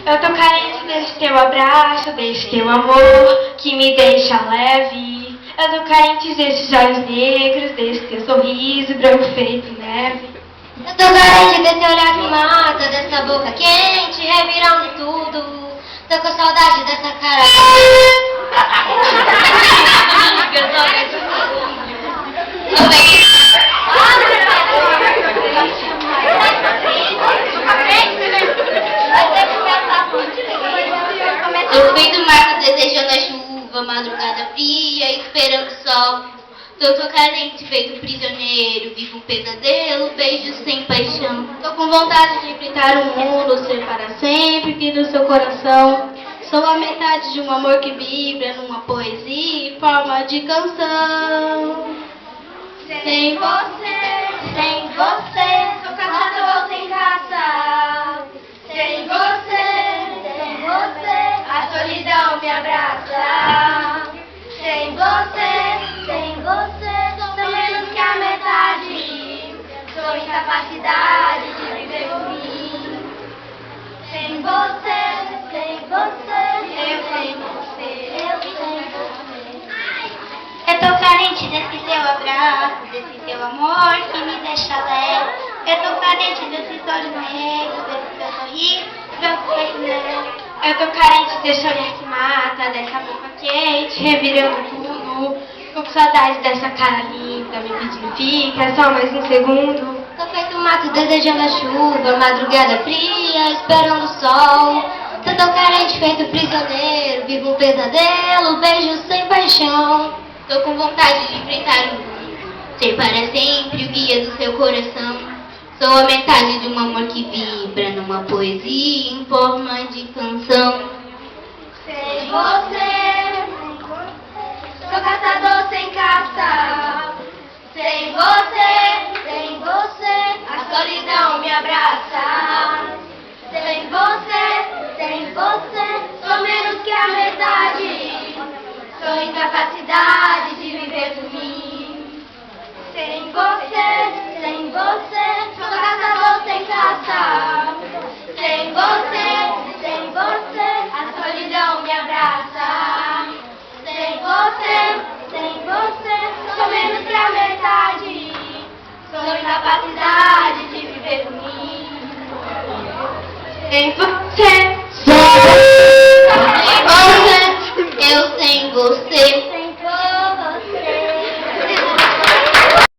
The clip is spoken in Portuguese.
Eu tô carente desse teu abraço, desse teu amor que me deixa leve. Eu tô carente desses olhos negros, desse teu sorriso branco feito neve. Eu tô carente desse olhar que mata, dessa boca quente, revirando tudo. Tô com saudade dessa cara. Tô feito mato desejando a chuva, madrugada fria, esperando o sol. Tô carente, feito prisioneiro, vivo um pesadelo, beijo sem paixão. Tô com vontade de enfrentar o mundo, ser para sempre que do seu coração. Sou a metade de um amor que vibra numa poesia em forma de canção. Sem você, sou caçador sem caça. Sem você, a solidão me abraça. Sem você, sou menos que a metade. Sou incapacidade de viver por mim. Sem você, eu sem você. Eu tô carente desse teu abraço, desse teu amor que me deixa leve. Eu tô carente desses olhos negros, desse teu sorriso branco feito neve. Eu tô carente desse olhar que mata, dessa boca quente, revirando tudo. Tô com saudade dessa cara linda, me pedindo fica só mais um segundo. Tô feito mato desejando a chuva, madrugada fria, esperando o sol. Tô carente, feito prisioneiro, vivo um pesadelo, beijo sem paixão. Tô com vontade de enfrentar o mundo, ser para sempre o guia do seu coração. Sou a metade de um amor que vibra numa poesia em forma de canção. Sem você, sou caçador sem caça. Sem você, a solidão me abraça. Sem você, sou menos que a metade. Sou incapacidade de viver por mim. Sem você, sou caçador sem caça. Sem você, a solidão me abraça. Sem você, sou menos que a metade. Sou incapacidade de viver por mim. Sem você, Eu sem você.